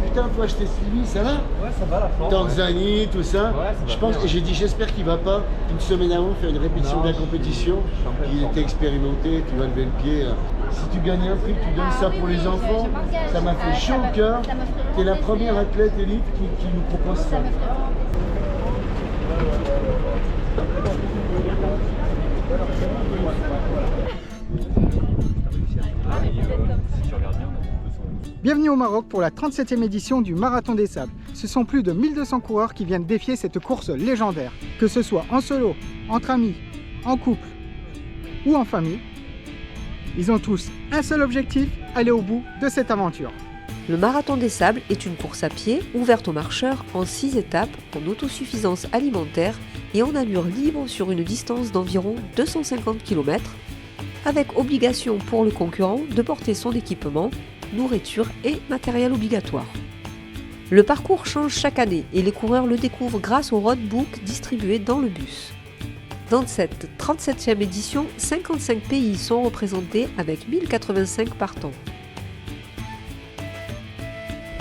Putain, toi, je t'ai suivi, ça va? Ouais, ça va la forme. Tanzanie, tout ça. Ouais, ça va je pense, bien. et j'ai dit, j'espère qu'il va pas une semaine avant faire une répétition Non, de la compétition. Il était expérimenté, tu vas lever le pied. Si tu gagnes un prix, tu donnes ça pour les enfants. Ça m'a fait chaud au cœur. Tu es la première athlète élite qui nous propose ça. Bienvenue au Maroc pour la 37e édition du Marathon des Sables. Ce sont plus de 1200 coureurs qui viennent défier cette course légendaire. Que ce soit en solo, entre amis, en couple ou en famille, ils ont tous un seul objectif, aller au bout de cette aventure. Le Marathon des Sables est une course à pied ouverte aux marcheurs en 6 étapes en autosuffisance alimentaire et en allure libre sur une distance d'environ 250 km, avec obligation pour le concurrent de porter son équipement, nourriture et matériel obligatoire. Le parcours change chaque année et les coureurs le découvrent grâce au roadbook distribué dans le bus. Dans cette 37e édition, 55 pays sont représentés avec 1085 partants.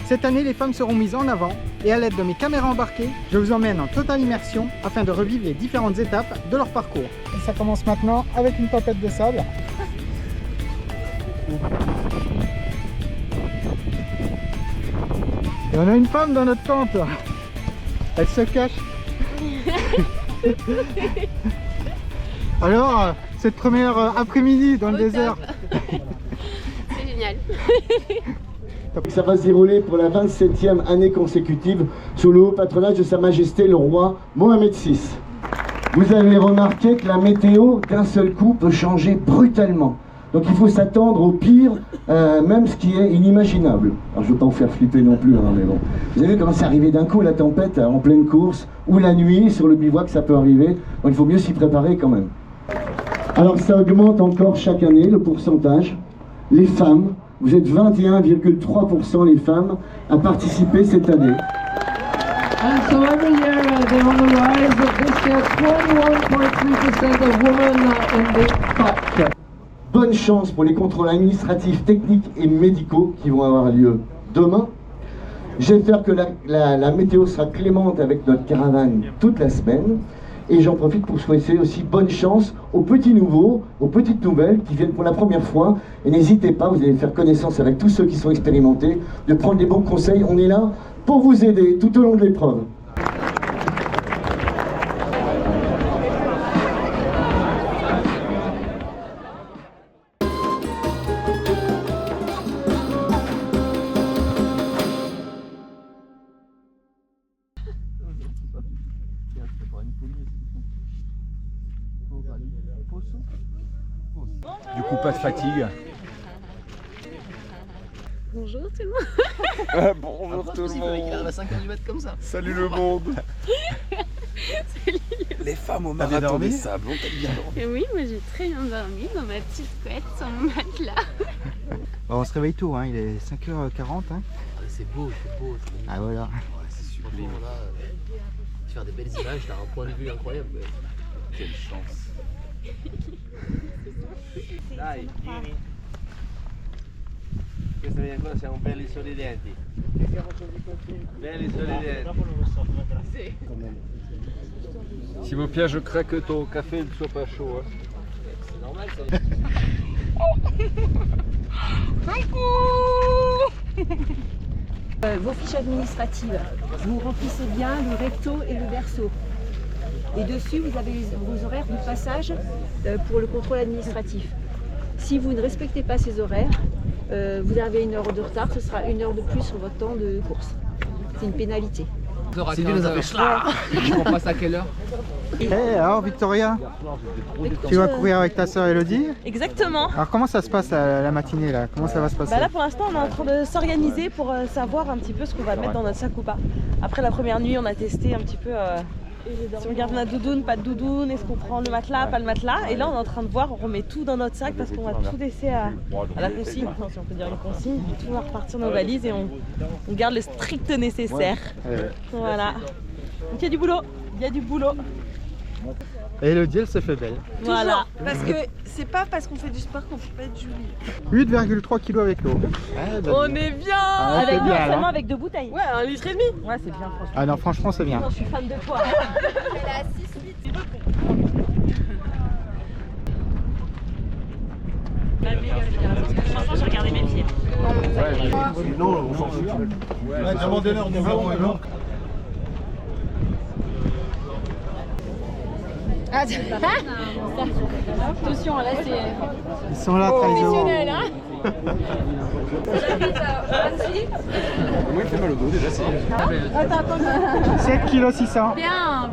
Cette année, les femmes seront mises en avant et à l'aide de mes caméras embarquées, je vous emmène en totale immersion afin de revivre les différentes étapes de leur parcours. Et ça commence maintenant avec une tempête de sable. Et on a une femme dans notre tente là. Elle se cache. Alors, cette première après-midi dans le désert. C'est génial. Ça va se dérouler pour la 27e année consécutive sous le haut patronage de Sa Majesté le roi Mohamed VI. Vous avez remarqué que la météo d'un seul coup peut changer brutalement. Donc il faut s'attendre au pire, même ce qui est inimaginable. Alors je ne veux pas vous faire flipper non plus, hein, mais bon. Vous avez vu comment c'est arrivé d'un coup la tempête en pleine course, ou la nuit sur le bivouac, ça peut arriver. Donc il faut mieux s'y préparer quand même. Alors ça augmente encore chaque année le pourcentage. Les femmes, vous êtes 21,3% les femmes à participer cette année. And so every year they're on the rise, but this year 21.3% of women in the top. Bonne chance pour les contrôles administratifs, techniques et médicaux qui vont avoir lieu demain. J'espère que la météo sera clémente avec notre caravane toute la semaine. Et j'en profite pour souhaiter aussi bonne chance aux petits nouveaux, aux petites nouvelles qui viennent pour la première fois. Et n'hésitez pas, vous allez faire connaissance avec tous ceux qui sont expérimentés, de prendre les bons conseils. On est là pour vous aider tout au long de l'épreuve. Du coup, pas de fatigue. Bonjour tout le monde. Bonjour tout le monde. À 5h du mat comme ça. Salut le monde. Les femmes au Marathon des Sables, on t'a bien dormi. Et oui, moi j'ai très bien dormi dans ma petite couette sur mon matelas. Bon, on se réveille tôt, hein. Il est 5h40. Hein. C'est beau, c'est beau. Ah voilà. Ouais, c'est sublime. Là, tu faire des belles images, t'as un point de vue incroyable. Quelle chance. Dai, vieni. Questa vedi ancora, siamo belli sorridenti. Belli sorridenti. Si vos pièges craquent, ton café ne soit pas chaud. Hein. C'est normal ça. Vos fiches administratives, vous remplissez bien le recto et le verso. Et dessus, vous avez vos horaires de passage pour le contrôle administratif. Si vous ne respectez pas ces horaires, vous avez une heure de retard, ce sera une heure de plus sur votre temps de course. C'est une pénalité. Sylvie nous a fait chlard. On passe à quelle heure? Eh, alors Victoria, tu vas courir avec ta soeur Elodie. Exactement. Alors comment ça se passe la matinée là? Comment ça va se passer? Bah là pour l'instant on est en train de s'organiser pour savoir un petit peu ce qu'on va mettre dans notre sac ou pas. Après la première nuit on a testé un petit peu si on garde notre doudoune, pas de doudoune, est-ce qu'on prend le matelas, pas le matelas. Et là on est en train de voir, on remet tout dans notre sac parce qu'on va tout laisser à la consigne, si on peut dire une consigne. Tout va repartir nos valises et on garde le strict nécessaire. Voilà. Donc il y a du boulot, il y a du boulot. Et Elodie, elle se fait belle. Voilà, parce que c'est pas parce qu'on fait du sport qu'on peut pas être jolie. 8,3 kg avec l'eau. On est bien. Avec bien, seulement là. avec 2 bouteilles. Ouais, 1,5 litre. Ouais, c'est bien franchement. Ah non, franchement, c'est bien. Non, je suis fan de toi. Franchement, j'ai regardé mes pieds. Non, on s'en fout. Demandez-leur du blanc et blanc. Attention, là c'est Ils sont là, Traiso. professionnel, hein. Moi, il fait mal au dos déjà. 7 kg 600. Bien.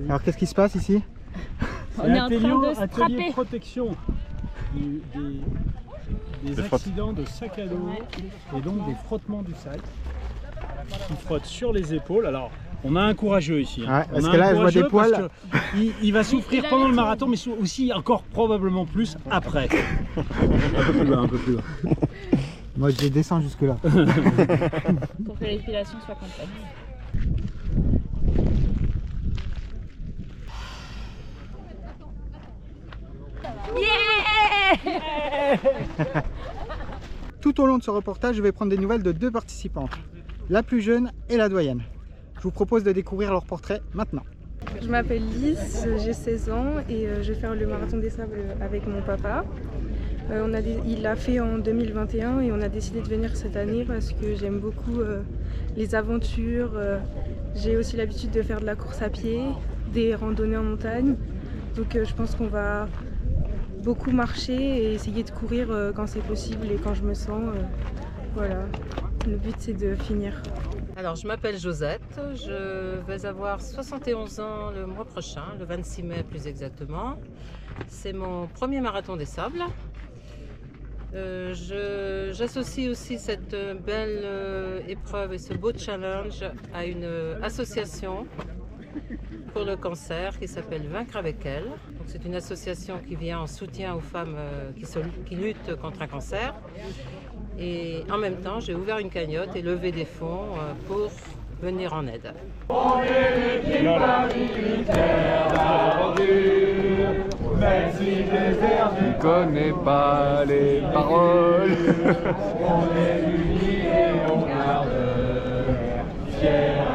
Alors, qu'est-ce qui se passe ici? On est en train de se atelier trapper. protection des accidents de sac à dos et donc des frottements du sac qui frottent sur les épaules. Alors, on a un courageux ici. Ouais, parce que là, je vois des poils. Il va souffrir pendant le marathon, mais aussi encore probablement plus après. Un peu plus loin, un peu plus loin. Moi, je les descends jusque là. Pour que l'épilation soit complète. Tout au long de ce reportage, je vais prendre des nouvelles de 2 participantes, la plus jeune et la doyenne. Je vous propose de découvrir leur portrait maintenant. Je m'appelle Lys, j'ai 16 ans et je vais faire le marathon des sables avec mon papa. Il l'a fait en 2021 et on a décidé de venir cette année parce que j'aime beaucoup les aventures. J'ai aussi l'habitude de faire de la course à pied, des randonnées en montagne. Donc je pense qu'on va beaucoup marcher et essayer de courir quand c'est possible et quand je me sens. Voilà, le but c'est de finir. Alors je m'appelle Josette, je vais avoir 71 ans le mois prochain, le 26 mai plus exactement. C'est mon premier marathon des sables. J'associe aussi cette belle épreuve et ce beau challenge à une association pour le cancer qui s'appelle Vaincre avec elle. C'est une association qui vient en soutien aux femmes qui luttent contre un cancer. Et en même temps, j'ai ouvert une cagnotte et levé des fonds pour venir en aide. On est l'équipe militaire d'aventure, même si désert ne connaît pas les paroles. On est unis et on garde fier.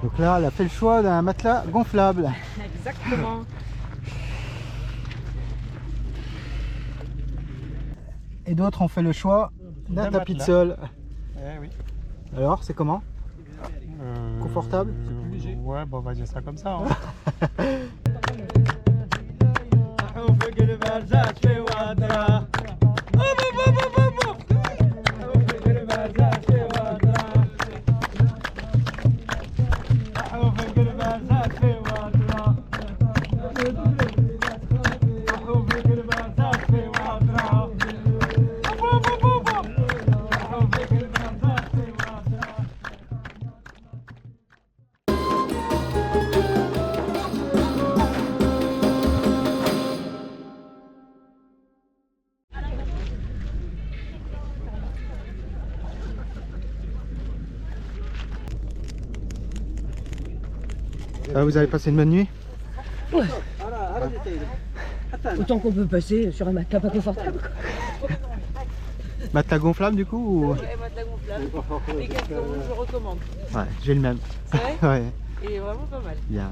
Donc là, elle a fait le choix d'un matelas gonflable. Exactement. Et d'autres ont fait le choix d'un tapis de sol. Oui. Alors, c'est comment? Confortable? C'est plus léger. Ouais, bon, on va dire ça comme ça. Hein. Vous avez passé une bonne nuit? Ouais. Autant qu'on peut passer sur un matelas pas confortable. Matelas gonflable du coup ou... Ouais, matelas gonflable. Et casque rouge, je recommande. Ouais, j'ai le même. C'est vrai? Ouais. Il est vraiment pas mal. Bien.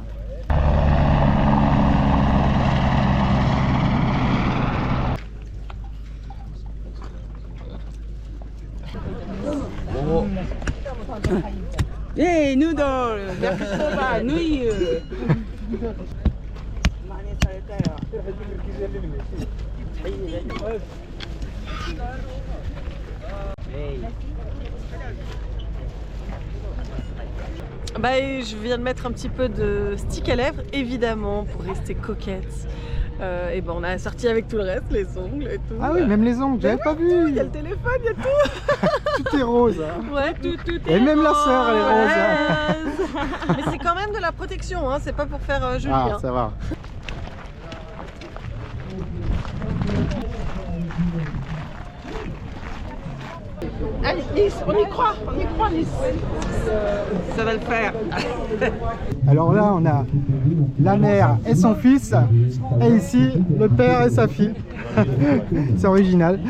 Hey, noodle! Yakisoba, nouilles! Bah, je viens de mettre un petit peu de stick à lèvres, évidemment, pour rester coquette. Et ben on a sorti avec tout le reste, les ongles et tout. Ah oui, même les ongles, j'avais pas vu. Il y a le téléphone, il y a tout. Tout est rose. Hein. Ouais, tout est Et même la rose. sœur, elle est rose. Hein. Mais c'est quand même de la protection, hein, c'est pas pour faire joli. Ah, hein. ça va. Allez, Lys, on y croit, Lys. Ça va le faire. Alors là, on a la mère et son fils, et ici, le père et sa fille. C'est original.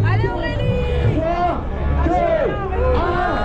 Allez Aurélie! 3, 2, 1.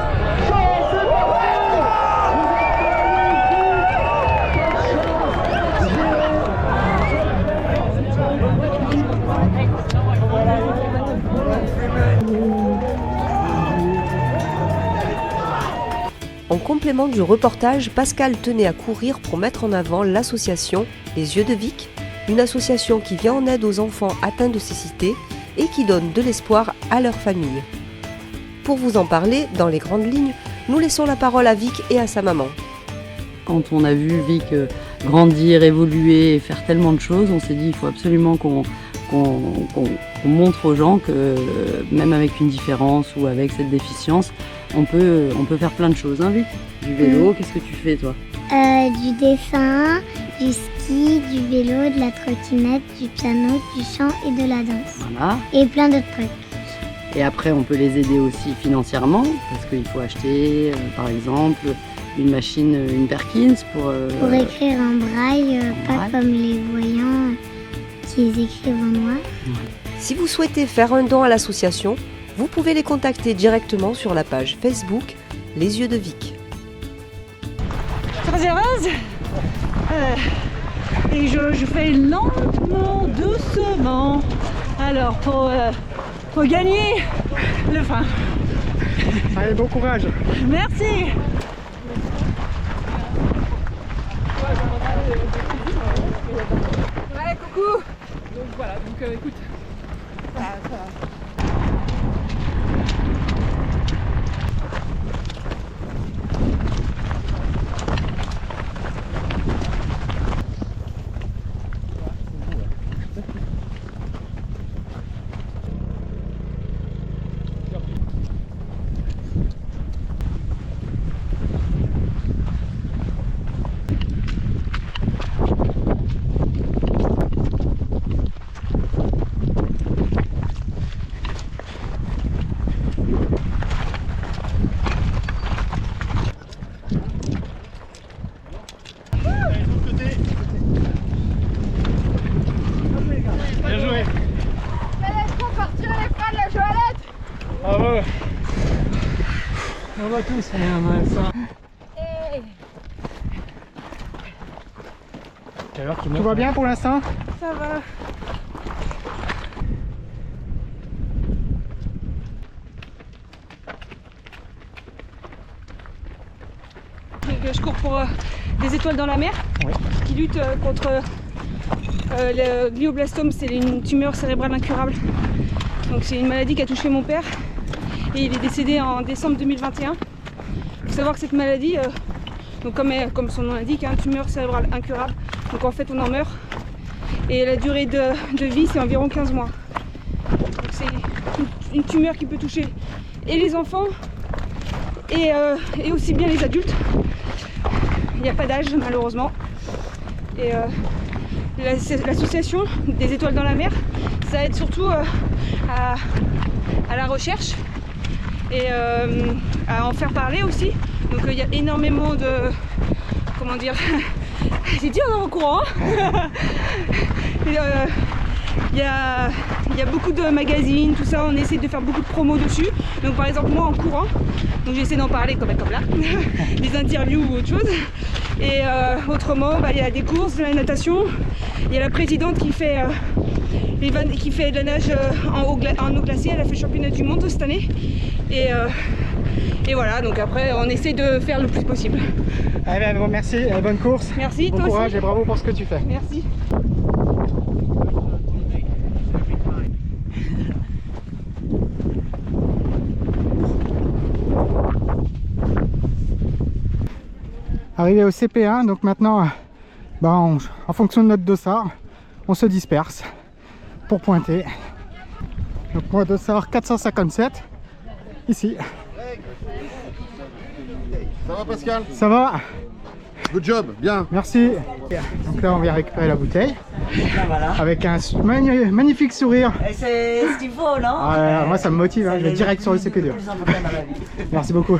En complément du reportage, Pascal tenait à courir pour mettre en avant l'association Les Yeux de Vic, une association qui vient en aide aux enfants atteints de cécité et qui donne de l'espoir à leur famille. Pour vous en parler, dans les grandes lignes, nous laissons la parole à Vic et à sa maman. Quand on a vu Vic grandir, évoluer et faire tellement de choses, on s'est dit il faut absolument qu'on montre aux gens que même avec une différence ou avec cette déficience, on peut faire plein de choses, hein, Vic? Du vélo, qu'est-ce que tu fais toi? Du dessin, du ski, du vélo, de la trottinette, du piano, du chant et de la danse. Voilà. Et plein d'autres trucs. Et après, on peut les aider aussi financièrement, parce qu'il faut acheter, par exemple, une machine, une Perkins pour écrire en braille, pas comme les voyants qui écrivent en noir. Si vous souhaitez faire un don à l'association, vous pouvez les contacter directement sur la page Facebook Les Yeux de Vic. Très heureuse et je fais lentement, doucement. Alors pour gagner le frein. Allez, bon courage. Merci. Ouais, coucou. Donc voilà, écoute. Ça va. Bien joué. Laisse-moi partir les freins de la joalette. Bravo. On va tous faire mal ça. Tout va bien pour l'instant? Ça va. Je cours pour des étoiles dans la mer, qui luttent contre le glioblastome, c'est une tumeur cérébrale incurable. Donc c'est une maladie qui a touché mon père et il est décédé en décembre 2021. Il faut savoir que cette maladie, donc comme son nom l'indique, une tumeur cérébrale incurable, donc en fait on en meurt. Et la durée de vie c'est environ 15 mois. Donc c'est une tumeur qui peut toucher et les enfants et aussi bien les adultes. Il n'y a pas d'âge malheureusement. Et l'association des étoiles dans la mer, ça aide surtout à la recherche et à en faire parler aussi. Donc il y a énormément de... Comment dire? J'ai dit en courant. Il y a beaucoup de magazines, tout ça, on essaie de faire beaucoup de promos dessus. Donc par exemple moi en courant, donc j'essaie d'en parler comme là, des interviews ou autre chose. Et autrement, il y a des courses, de la natation, il y a la présidente qui fait de la nage en eau glacée, elle a fait le championnat du monde cette année. Et voilà, donc après on essaie de faire le plus possible. Allez, bon, merci, bonne course. Merci, bon toi courage aussi. Et bravo pour ce que tu fais. Merci. Arrivé au CP1, donc maintenant, en fonction de notre dossard, on se disperse pour pointer. Donc moi dossard 457, ici. Ça va Pascal? Ça va? Good job, bien. Merci. Donc là on vient récupérer la bouteille. Avec un magnifique sourire. Et c'est ce qu'il faut, non? Moi ça me motive, hein. Je vais direct sur le CP2. Merci beaucoup.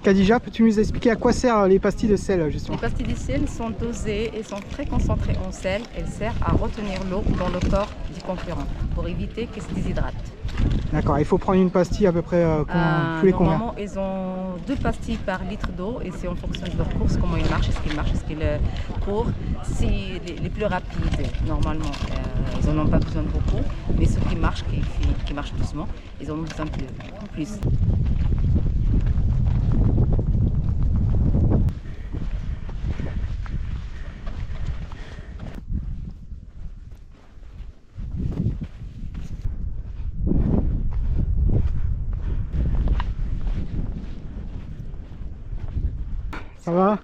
Khadija, peux-tu nous expliquer à quoi servent les pastilles de sel justement? Les pastilles de sel sont dosées et sont très concentrées en sel. Elles servent à retenir l'eau dans le corps du concurrent pour éviter qu'il se déshydrate. D'accord, il faut prendre une pastille à peu près tous les combien? Normalement, ils ont 2 pastilles par litre d'eau et c'est en fonction de leur course, comment ils marchent, est-ce qu'ils courent. Si les plus rapides, normalement, ils n'en ont pas besoin de beaucoup, mais ceux qui marchent, qui marchent doucement, ils en ont besoin de plus. Ça va?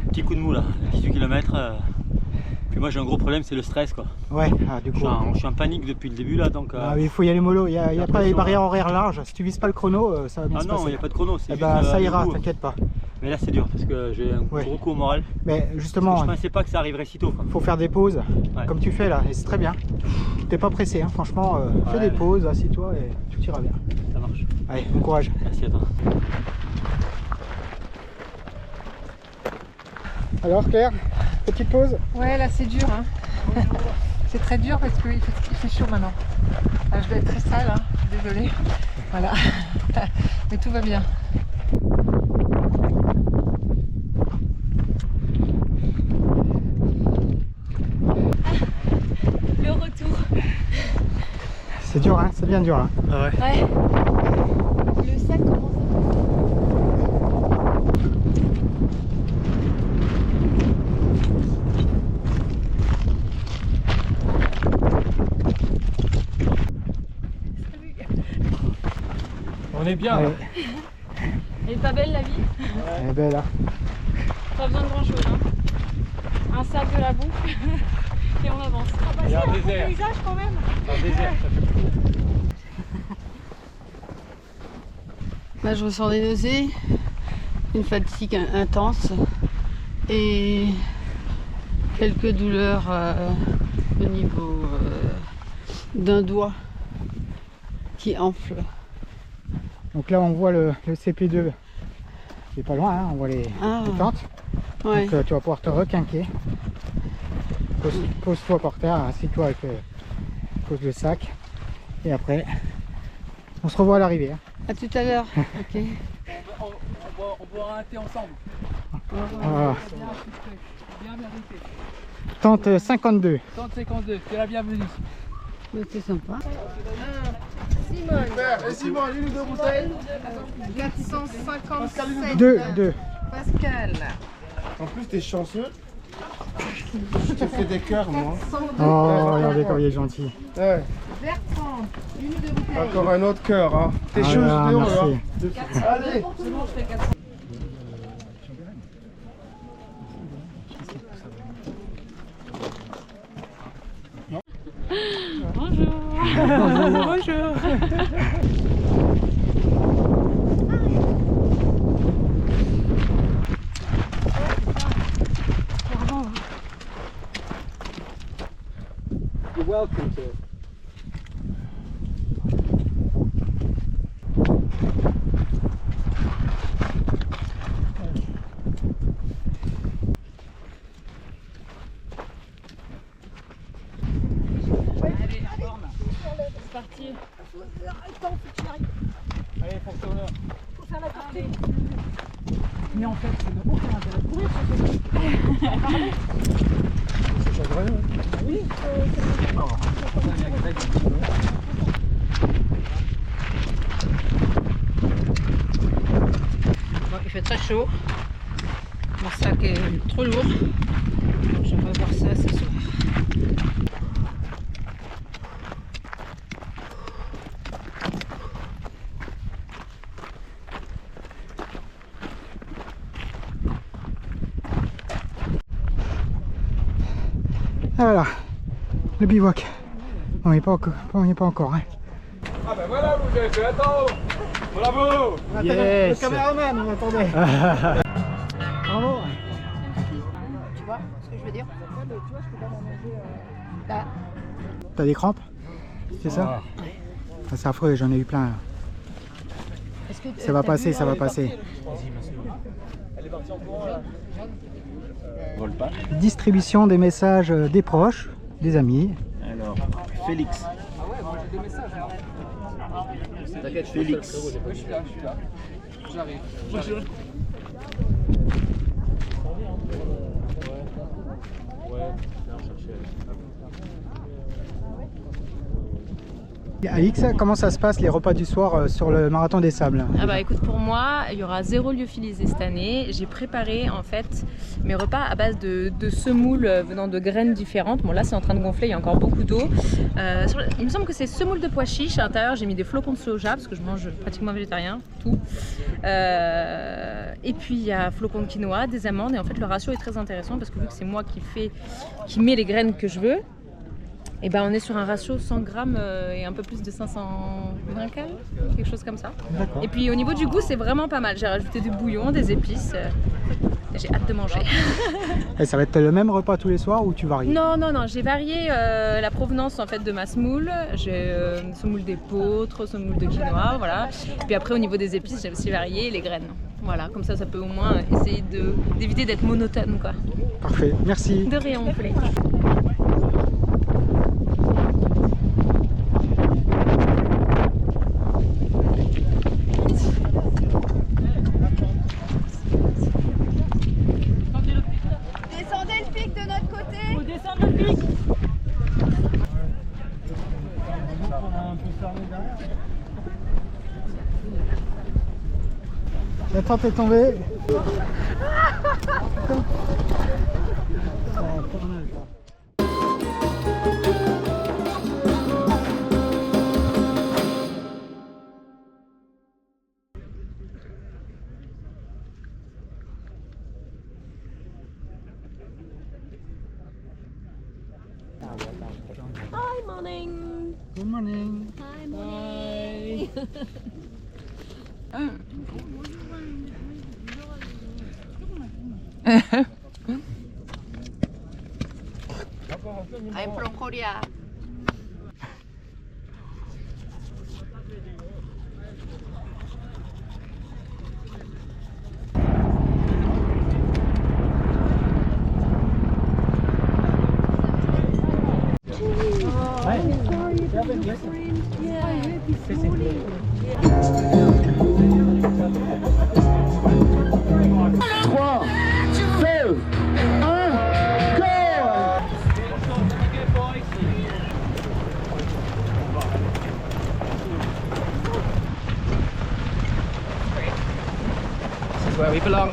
Petit coup de mou là, 18 km. Puis moi j'ai un gros problème, c'est le stress quoi. Ouais, du coup. Je suis en panique depuis le début là donc. Il faut y aller mollo, il n'y a pas les barrières horaires larges. Si tu vises pas le chrono, ça va bien se passer. Non, il n'y a pas de chrono. Ça ira, t'inquiète pas. Mais là c'est dur parce que j'ai un gros coup au moral. Mais justement, je pensais pas que ça arriverait si tôt. Il faut faire des pauses, comme tu fais là, et c'est très bien. T'es pas pressé, hein, franchement, fais des pauses, assis-toi et tout ira bien. Ça marche. Allez, bon courage. Merci à toi. Alors Claire, petite pause? Ouais, là c'est dur. Hein. C'est très dur parce qu'il fait chaud maintenant. Ah, je dois être très sale, hein. Désolée. Voilà. Mais tout va bien. Le retour. C'est dur, hein, c'est bien dur là. Ouais. Le sac commence à... On est bien là. Elle est pas belle la vie? Elle est belle, hein. Pas besoin de grand chose, hein. Un sac, de la bouffe et on avance. Il y a un désert. Paysage quand même. Un désert, ça fait plus. Là, je ressens des nausées, une fatigue intense et quelques douleurs au niveau d'un doigt qui enfle. Donc là on voit le CP2, il est pas loin, hein, on voit les tentes. Ouais. Donc tu vas pouvoir te requinquer. Pose-toi par terre, assis-toi avec pose le sac. Et après, on se revoit à l'arrivée. Hein. À tout à l'heure. Ok. On boira un thé ensemble. Voilà. Bien mérité. Tente 52. Tente 52, tu es la bienvenue. C'est sympa. Simone. Et Simon, une ou deux bouteilles? 457. Deux. Pascal. En plus, t'es chanceux. Je te fais des cœurs, moi. Oh, regardez comme il est gentil. Ouais. Bertrand, une ou deux bouteilles. Encore un autre cœur, hein. T'es chaud, heureux, hein. Allez. C'est bon, je fais 400. Bonjour. Bonjour. You're welcome to. C'est parti. Attends, faut que tu arrives. Allez, fonce-toi là. Faut faire la partie. Mais en fait, c'est de aucun intérêt de courir sur ce truc. Ça change rien. Oui, Bon, il fait très chaud. Mon sac est trop lourd. Donc je vais voir ça ce soir. Ah voilà, le bivouac. On n'y est pas encore. Hein. Ah ben voilà, vous avez fait, attends. Bravo. Yes. Le caméraman, on attendait. Bravo. Tu vois ce que je veux dire? T'as des crampes? C'est ça? Ah, c'est affreux, j'en ai eu plein. Ça va passer, ça va passer. Elle est partie en courant là. Vole pas. Distribution des messages des proches, des amis. Alors, Félix. Ah ouais, moi j'ai des messages. T'inquiète, Félix. Oui, je suis là. J'arrive. Alix, comment ça se passe les repas du soir sur le Marathon des Sables? Ah bah écoute, pour moi, il y aura 0 lyophilisé cette année. J'ai préparé en fait mes repas à base de semoules venant de graines différentes. Bon là c'est en train de gonfler, il y a encore beaucoup d'eau. Il me semble que c'est semoule de pois chiches. À l'intérieur j'ai mis des flocons de soja parce que je mange pratiquement végétarien, tout. Et puis il y a flocons de quinoa, des amandes et en fait le ratio est très intéressant parce que vu que c'est moi qui mets les graines que je veux, et ben on est sur un ratio 100 grammes et un peu plus de 520 cal, quelque chose comme ça. Et puis au niveau du goût c'est vraiment pas mal. J'ai rajouté du bouillon, des épices. J'ai hâte de manger. Et ça va être le même repas tous les soirs ou tu varies? Non, j'ai varié la provenance en fait de ma semoule. J'ai semoule d'épeautre, semoule de quinoa, voilà. Et puis après au niveau des épices j'ai aussi varié les graines. Voilà, comme ça peut au moins essayer d'éviter d'être monotone quoi. Parfait, merci. De rien, on peut. Descendez le pic de notre côté. Faut descendre le pic. La tente est tombée. Hi, morning. Good morning. Hi, morning. I'm from Korea. Where we belong.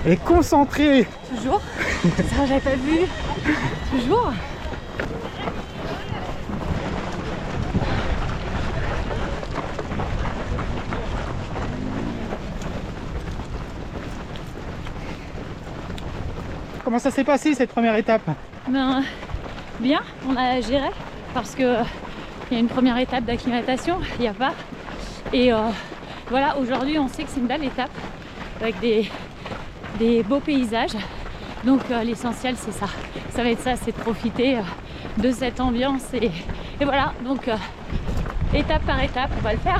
Elle est concentrée. Toujours. Ça j'avais pas vu. Toujours. Comment ça s'est passé cette première étape? Ben, bien, on a géré parce que il y a une première étape d'acclimatation, il n'y a pas. Et voilà, aujourd'hui on sait que c'est une belle étape avec des beaux paysages. Donc l'essentiel c'est ça. Ça va être ça, c'est de profiter de cette ambiance et voilà. Donc étape par étape, on va le faire.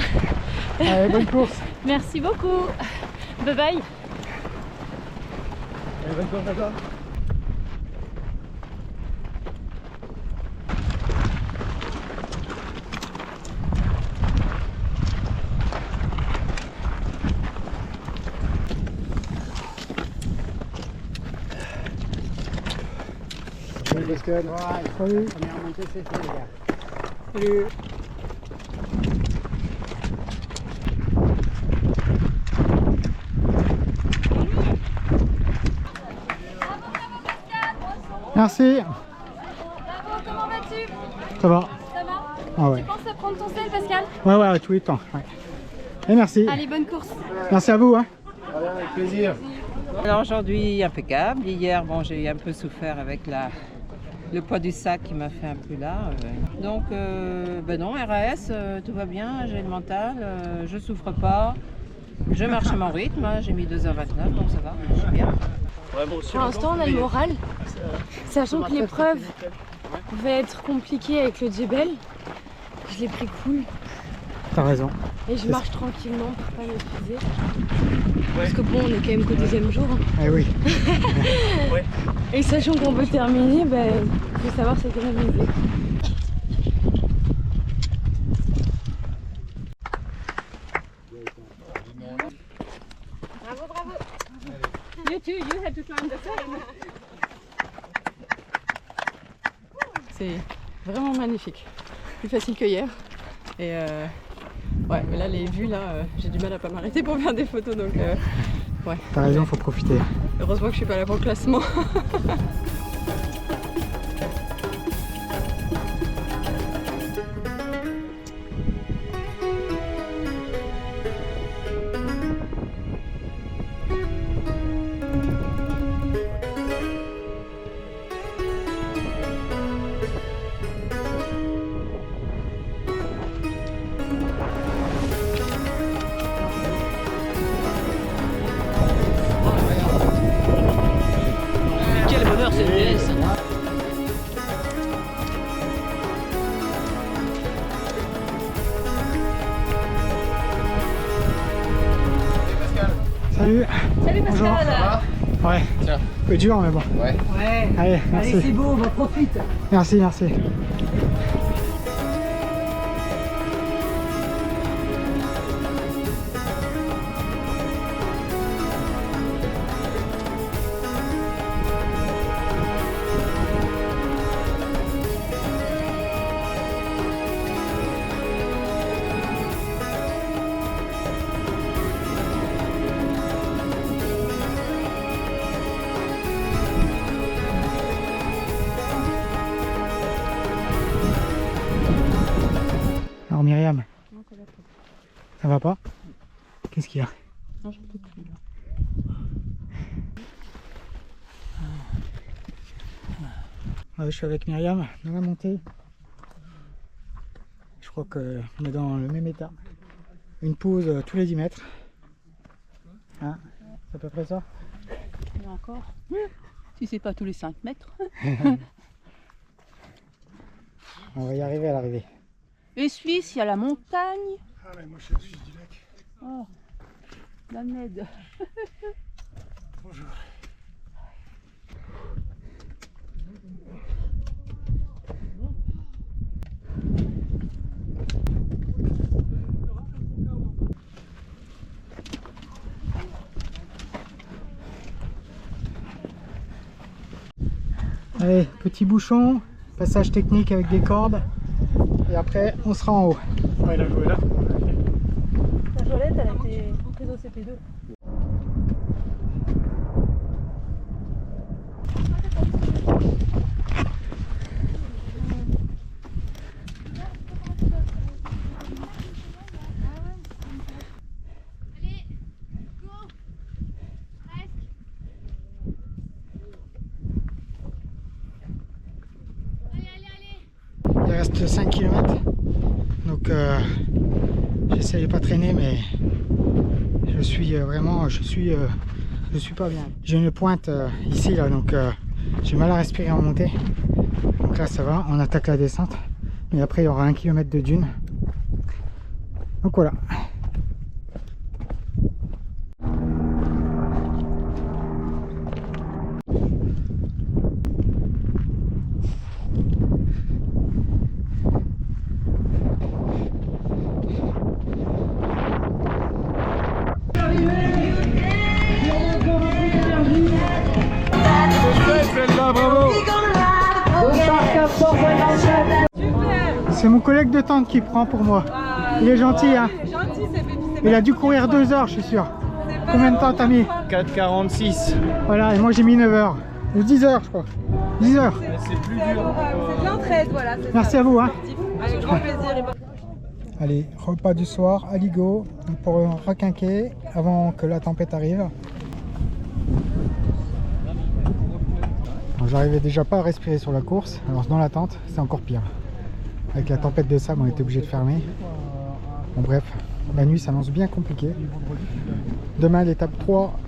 Allez, bonne course. Merci beaucoup. Bye bye. Allez, bonne course à toi. Salut. Première montée, c'est fait, les gars. Salut. Merci. Comment vas-tu? Ça va. Ça va? Ah ouais. Tu penses à prendre ton sel, Pascal? Ouais, tous les temps. Ouais. Et merci. Allez, bonne course. Merci à vous. Hein. Avec plaisir. Alors aujourd'hui, impeccable. Hier, bon, j'ai un peu souffert avec le poids du sac qui m'a fait un peu là. Donc, ben non, RAS, tout va bien, j'ai le mental, je souffre pas. Je marche à mon rythme, hein, j'ai mis 2h29, donc ça va, je suis bien. Pour l'instant, on a le moral, sachant que l'épreuve va être compliquée avec le Djebel. Je l'ai pris cool. T'as raison. Et je marche tranquillement pour pas m'épuiser. Parce que bon, on est quand même qu'au deuxième jour. Eh oui. Et sachant qu'on peut terminer, il faut savoir s'économiser. Bravo, bravo. You too, you had to climb the same. C'est vraiment magnifique. Plus facile que hier. Et ouais, mais là, les vues, j'ai du mal à pas m'arrêter pour faire des photos. Donc, ouais. T'as raison, faut profiter. Heureusement que je suis pas là pour le classement. Quel bonheur cette déesse. Salut. Salut Bonjour. Pascal. Ça va? Ouais. Tiens. Un peu dur, mais bon. Ouais. Allez, merci. Allez, c'est beau, on va profite. Merci. Alors Myriam, ça va pas? Qu'est-ce qu'il y a? Non, je peux plus. Je suis avec Myriam dans la montée. Je crois qu'on est dans le même état. Une pause tous les 10 mètres. Hein, c'est à peu près ça? Et encore, si c'est pas tous les 5 mètres. On va y arriver à l'arrivée. Et Suisse, il y a la montagne. Ah, mais moi je suis à Suisse du lac. Oh, la Ned. Bonjour. Allez, petit bouchon, passage technique avec des cordes. Et après, on sera en haut. Ouais, il a joué là. La Jolette, elle a été prise au CP2. Il reste 5 km. Donc j'essaie de pas traîner, mais je suis vraiment, je suis pas bien. J'ai une pointe ici là, donc j'ai mal à respirer en montée. Donc là ça va, on attaque la descente. Mais après il y aura 1 km de dune. Donc voilà. Celle-là, bravo. C'est mon collègue de tente qui prend pour moi. Il est gentil, hein. Il est gentil, c'est Il a dû courir 2 heures, je suis sûr. Combien de temps t'as mis? 4,46. Voilà, et moi j'ai mis 9 heures. Ou 10 heures, je crois. 10 heures. C'est plus dur. C'est de l'entraide, voilà. Merci à vous, hein. Avec grand plaisir. Allez, repas du soir à Ligo pour requinquer avant que la tempête arrive. J'arrivais déjà pas à respirer sur la course, alors dans la tente c'est encore pire. Avec la tempête de sable on était obligé de fermer. Bon bref, la nuit s'annonce bien compliquée. Demain l'étape 3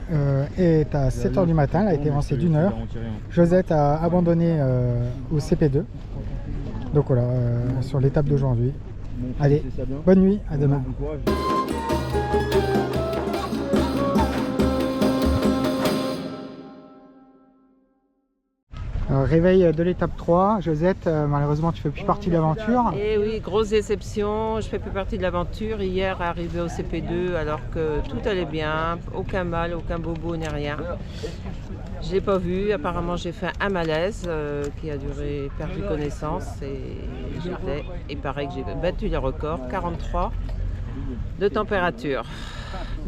est à 7 h du matin, elle a été avancée d'1 heure. Josette a abandonné au CP2. Donc voilà, sur l'étape d'aujourd'hui. Allez, bonne nuit, à demain. Réveil de l'étape 3, Josette, malheureusement tu fais plus partie de l'aventure. Et oui, grosse déception, je fais plus partie de l'aventure. Hier, arrivé au CP2 alors que tout allait bien, aucun mal, aucun bobo ni rien. Je l'ai pas vu, apparemment j'ai fait un malaise qui a duré, perdu connaissance et j'étais, il paraît que j'ai battu les records, 43 de température.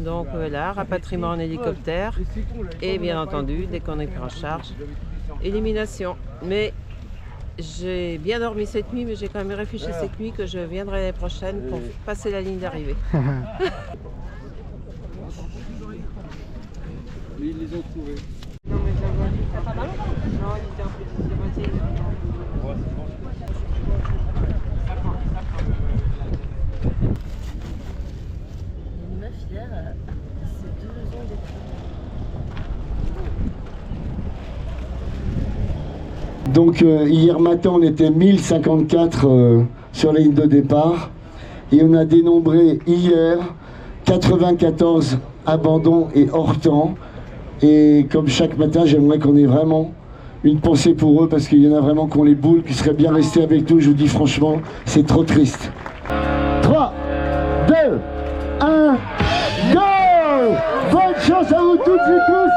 Donc voilà, rapatriement en hélicoptère et bien entendu, dès qu'on est pris en charge, élimination. Mais j'ai bien dormi cette nuit, mais j'ai quand même réfléchi cette nuit que je viendrai l'année prochaine pour passer la ligne d'arrivée. Ils les ont trouvés. Non, mais ça pas mal. Non, il était un peu de moitié. Une meuf hier, c'est 2 ans d'études. Donc hier matin on était 1054 sur la ligne de départ et on a dénombré hier 94 abandons et hors temps. Et comme chaque matin, j'aimerais qu'on ait vraiment une pensée pour eux parce qu'il y en a vraiment qui ont les boules, qui seraient bien restés avec nous. Je vous dis franchement, c'est trop triste. 3, 2, 1, go! Bonne chance à vous toutes et tous!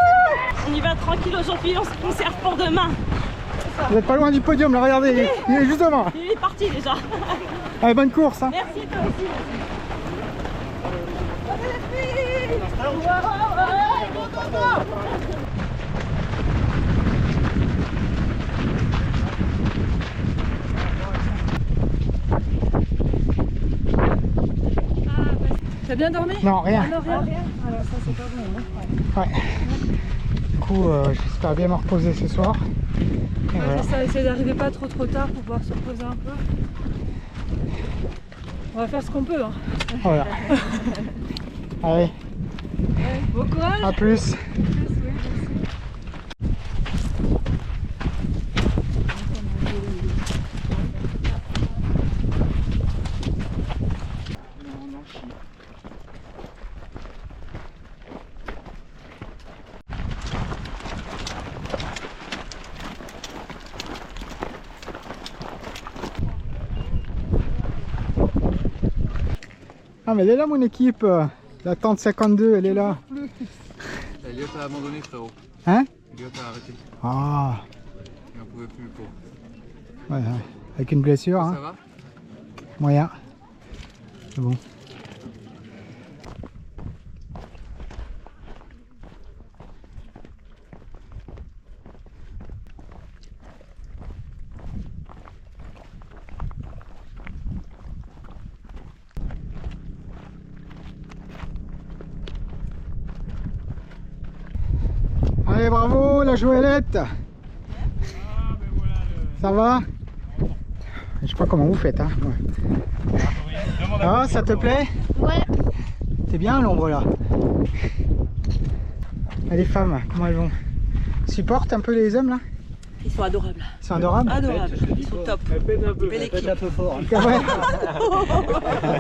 On y va tranquille aujourd'hui, on se conserve pour demain. Vous n'êtes pas loin du podium, là, regardez, il est juste devant. Il est parti déjà. Allez, bonne course. Hein. Merci toi aussi. T'as bien dormi? Non, rien. Alors, rien. Alors ça c'est pas bon. Hein. Ouais. Du coup, j'espère bien me reposer ce soir. Et Ouais, voilà. ça, essayer d'arriver pas trop tard pour pouvoir se reposer un peu. On va faire ce qu'on peut. Hein. Voilà. Allez, Bon courage. à plus. Ah mais elle est là mon équipe, la tente 52, elle est là. Elliot a abandonné, frérot. Hein? Elliot a arrêté. Ah, Il n'en pouvait plus, le pauvre. ouais, ouais. Avec une blessure, hein. Ça va? Moyen. C'est bon. Allez, bravo la Joëlette. Ça va? Je sais pas comment vous faites, hein. Ouais. Ah, ça te plaît? Ouais. C'est bien l'ombre là. Et les femmes, comment elles vont? Supportent un peu les hommes là? Ils sont adorables. Ils sont adorables? Adorables. Ils sont top. Belle équipe. un peu fort. Ah ouais.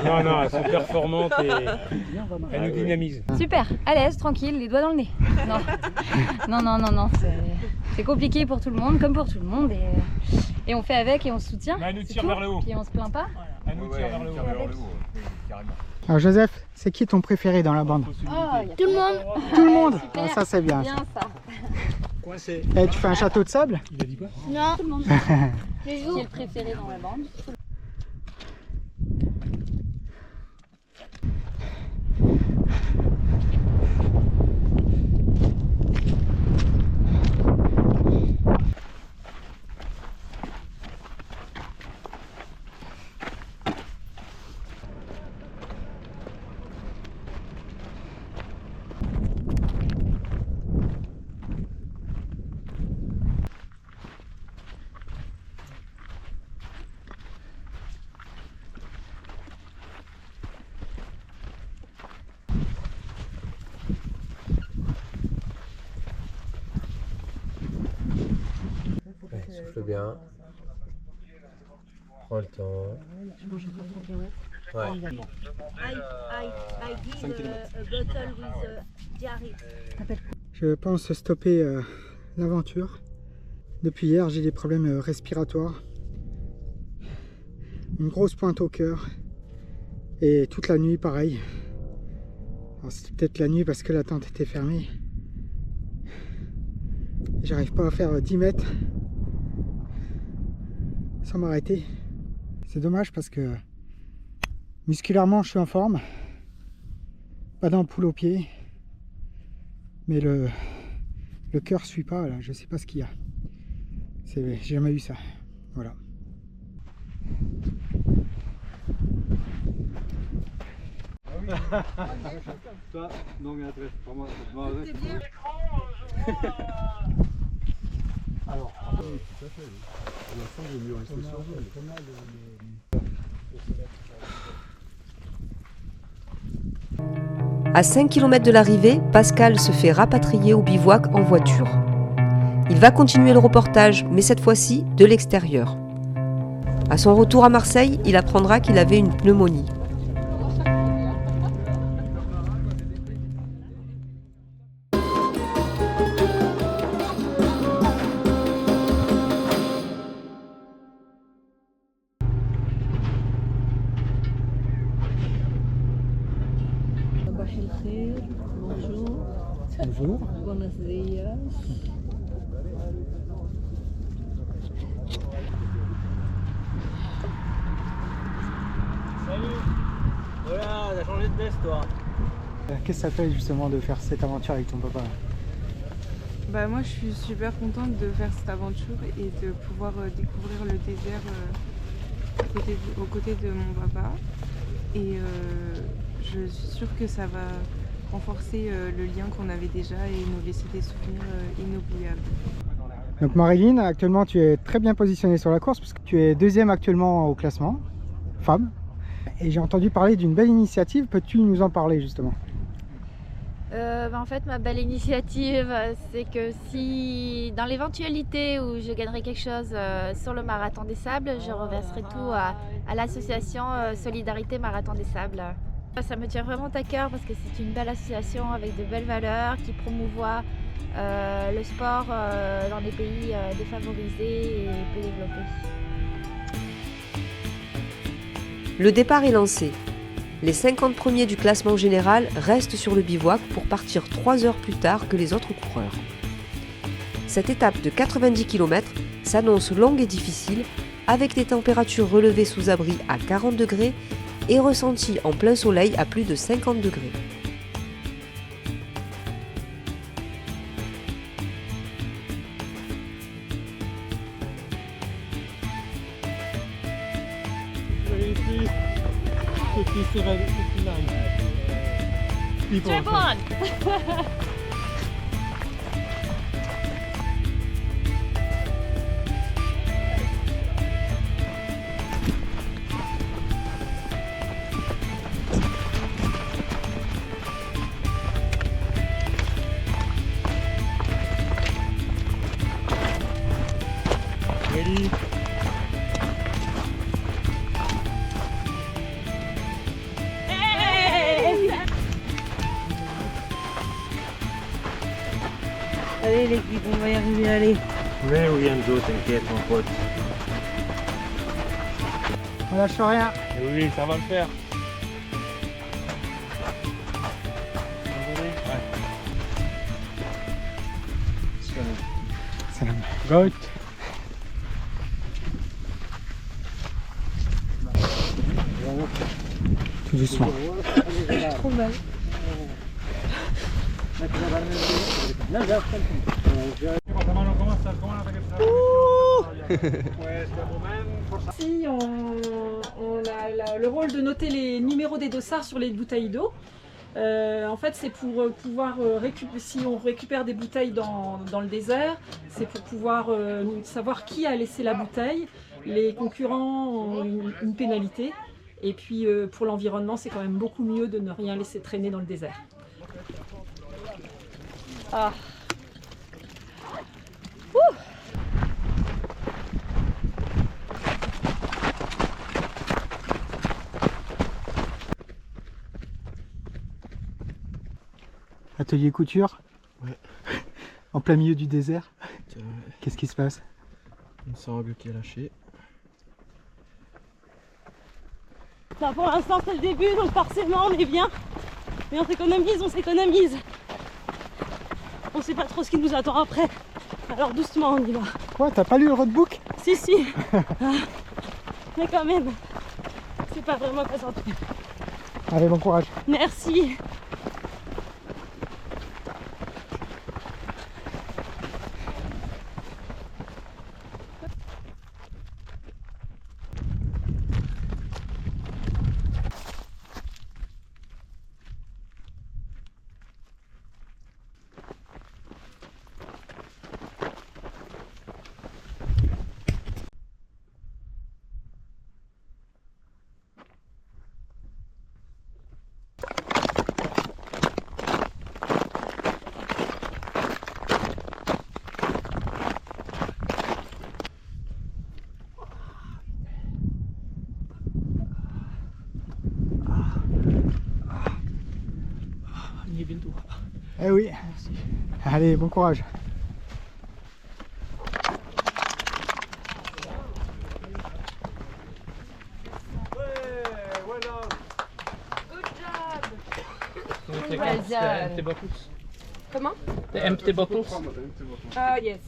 Non, non, elles sont performantes et elles nous dynamisent. Super, à l'aise, tranquille, les doigts dans le nez. Non, c'est compliqué pour tout le monde, comme pour tout le monde. Et on fait avec et on se soutient. Mais elle nous tire vers le haut. Puis on se plaint pas. Elle nous tire vers le haut. Carrément. Alors Joseph, c'est qui ton préféré dans la bande? Tout le monde. Tout le monde. Ah, ça c'est bien. Bien ça. Coincé. Et tu fais un château de sable? Il a dit quoi? Non. Tout le monde. Qui est le préféré dans la bande? Souffle bien. Prends le temps. Ouais. I give a bottle with diarrhea. Je pense stopper l'aventure. Depuis hier, j'ai des problèmes respiratoires. Une grosse pointe au cœur. Et toute la nuit, pareil. C'était peut-être la nuit parce que la tente était fermée. J'arrive pas à faire 10 mètres sans m'arrêter. C'est dommage parce que musculairement, je suis en forme. Pas d'ampoule au pied. Mais le cœur suit pas, là. Je sais pas ce qu'il y a. J'ai jamais eu ça. Voilà. Toi, non mais adresse, vraiment, Alors, tout à fait. L'ensemble est mieux resté sur vous. À 5 km de l'arrivée, Pascal se fait rapatrier au bivouac en voiture. Il va continuer le reportage, mais cette fois-ci de l'extérieur. À son retour à Marseille, il apprendra qu'il avait une pneumonie. Bonjour. Buenos días. Salut. Voilà, t'as changé de veste toi. Qu'est-ce que ça fait justement de faire cette aventure avec ton papa? Bah moi je suis super contente de faire cette aventure et de pouvoir découvrir le désert aux côtés de mon papa. Et je suis sûre que ça va renforcer le lien qu'on avait déjà et nous laisser des souvenirs inoubliables. Donc Marilyn, actuellement tu es très bien positionnée sur la course parce que tu es deuxième actuellement au classement, femme. Et j'ai entendu parler d'une belle initiative, peux-tu nous en parler justement? En fait, ma belle initiative, c'est que si dans l'éventualité où je gagnerai quelque chose sur le Marathon des Sables, je reverserai tout à l'association Solidarité Marathon des Sables. Ça me tient vraiment à cœur parce que c'est une belle association avec de belles valeurs qui promouvoit le sport dans les pays défavorisés et peu développés. Le départ est lancé. Les 50 premiers du classement général restent sur le bivouac pour partir 3 heures plus tard que les autres coureurs. Cette étape de 90 km s'annonce longue et difficile, avec des températures relevées sous abri à 40 degrés et ressenties en plein soleil à plus de 50 degrés. Jump on! Ready? Allez l'équipe, on va y arriver, allez. Oui, Enzo, t'inquiète mon pote. On lâche rien. Oui, ça va le faire. Salam. Goat. Tout doucement. Trop mal. Si on a le rôle de noter les numéros des dossards sur les bouteilles d'eau. En fait, c'est pour pouvoir si on récupère des bouteilles dans le désert, c'est pour pouvoir savoir qui a laissé la bouteille. Les concurrents ont une pénalité. Et puis pour l'environnement, c'est quand même beaucoup mieux de ne rien laisser traîner dans le désert. Ah. Atelier couture. Ouais. En plein milieu du désert. Tiens, ouais. Qu'est-ce qui se passe? Une sangle qui est lâchée. Bah, pour l'instant c'est le début, donc forcément on est bien. Mais on s'économise, on s'économise. On sait pas trop ce qui nous attend après. Alors doucement on y va. Quoi, t'as pas lu le roadbook? Si si. Mais quand même, c'est pas vraiment pas sorti. Allez, bon courage. Merci. On y est bientôt. Eh oui. Merci. Allez, bon courage. Empty bottles. Comment? The empty bottles. Yes.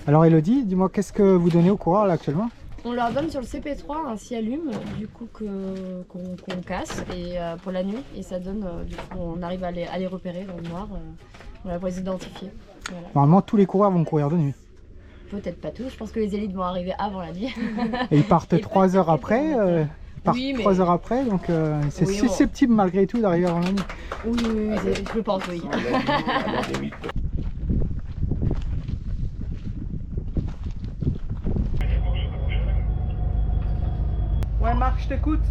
Alors Elodie, dis-moi, qu'est-ce que vous donnez aux coureurs là actuellement? On leur donne sur le CP3 un cialume du coup qu'on casse et pour la nuit et ça donne du coup on arrive à les repérer dans le noir voilà, pour les identifier. Voilà. Normalement tous les coureurs vont courir de nuit. Peut-être pas tous, je pense que les élites vont arriver avant la nuit. Et ils partent 3 heures après. Ils partent Oui, mais- 3 heures après, donc c'est Oui, bon. susceptible malgré tout d'arriver avant la nuit. Oui, je pense oui. Ouais Marc, je t'écoute.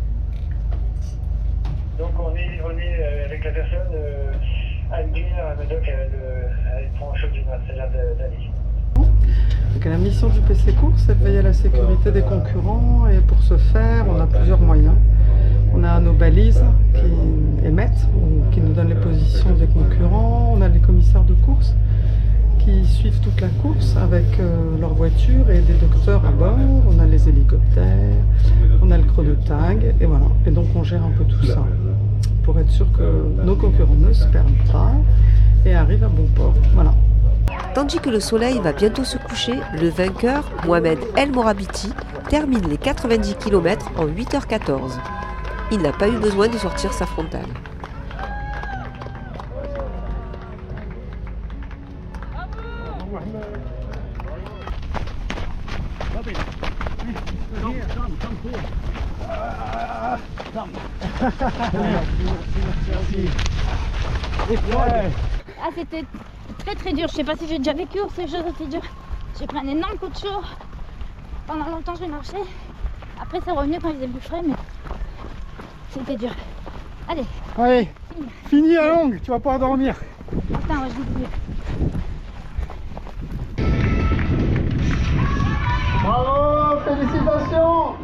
Donc on est revenu avec la personne Anne-Guine à Medoc, elle prend en chose d'une accélère d'Ali. Donc la mission du PC Course, c'est de veiller à la sécurité des concurrents et pour ce faire, on a plusieurs moyens. On a nos balises qui émettent, ou qui nous donnent les positions des concurrents. On a les commissaires de course qui suivent toute la course avec leur voiture et des docteurs à bord. On a les hélicoptères, on a le chronotag et voilà. Et donc on gère un peu tout ça pour être sûr que nos concurrents ne se perdent pas et arrivent à bon port. Voilà. Tandis que le soleil va bientôt se coucher, le vainqueur, Mohamed El Morabiti, termine les 90 km en 8h14. Il n'a pas eu besoin de sortir sa frontale. Ah, c'était très dur. Je sais pas si j'ai déjà vécu ces choses aussi dures. J'ai pris un énorme coup de chaud. Pendant longtemps, j'ai marché. Après, c'est revenu quand il faisait plus frais, mais c'était dur. Allez. Allez, fini la longue, tu vas pouvoir dormir. Attends, moi, je dis plus. Bravo, félicitations.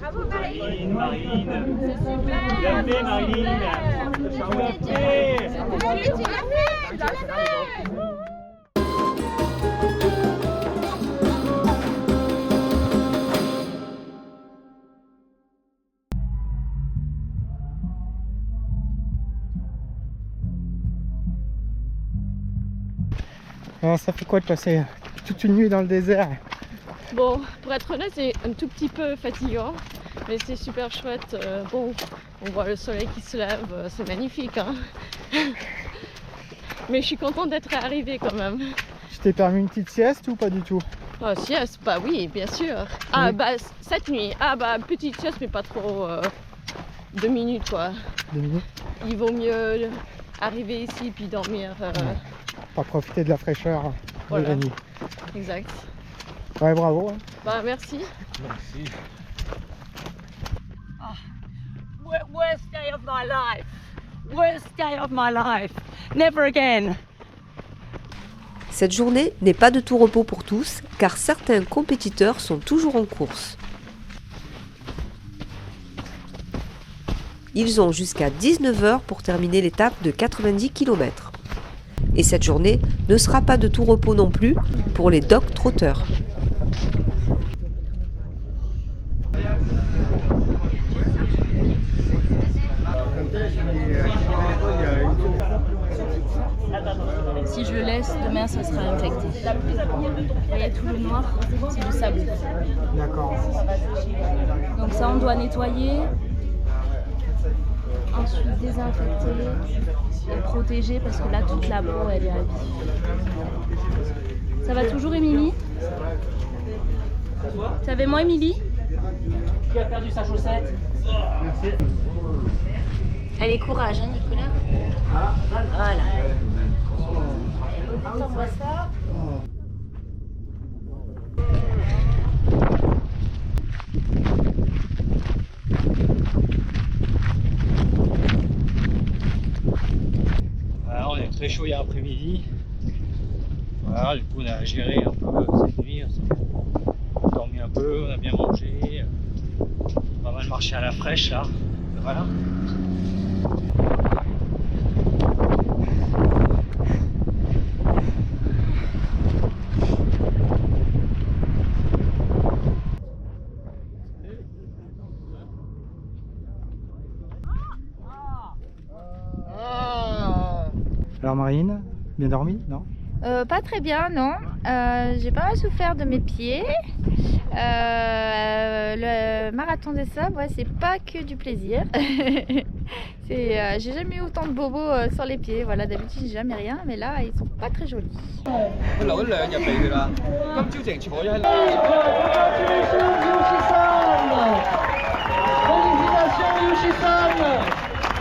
Bravo Marilyn. C'est super. Bien fait Marilyn. Alors, ça fait quoi de passer toute une nuit dans le désert? Bon, pour être honnête, c'est un tout petit peu fatigant, mais c'est super chouette. Bon, on voit le soleil qui se lève, c'est magnifique. Hein. Mais je suis contente d'être arrivée quand même. Tu t'es permis une petite sieste ou pas du tout? Oh, sieste, bah oui, bien sûr. Ah, bah, cette nuit. Ah, bah, petite sieste, mais pas trop. 2 minutes, quoi. 2 minutes? Il vaut mieux arriver ici puis dormir. Pas profiter de la fraîcheur Voilà. de la nuit. Exact. Ouais, bravo. Hein. Bah, merci. Merci. Worst day of my life. Worst day of my life. Never again. Cette journée n'est pas de tout repos pour tous, car certains compétiteurs sont toujours en course. Ils ont jusqu'à 19 h pour terminer l'étape de 90 km. Et cette journée ne sera pas de tout repos non plus pour les dog trotteurs. Si je le laisse, demain ça sera infecté. Vous voyez tout le noir, c'est du sable. D'accord. Donc ça on doit nettoyer, ensuite désinfecter et protéger parce que là toute la peau elle est à vie. Ça va toujours Émilie? Ça va moi Émilie? Qui a perdu sa chaussette? Merci. Allez, courage, hein, Nicolas. Voilà. On voit ça. Alors, on est très chaud hier après-midi. Voilà, du coup on a géré un peu cette nuit. On a dormi un peu, on a bien mangé. Pas mal marché à la fraîche là. Voilà. Alors Marine, bien dormi, non? Pas très bien, non. J'ai pas mal souffert de mes pieds. Le marathon des sables, ouais, c'est pas que du plaisir. J'ai jamais eu autant de bobos sur les pieds. Voilà, d'habitude j'ai jamais rien, mais là ils sont pas très jolis.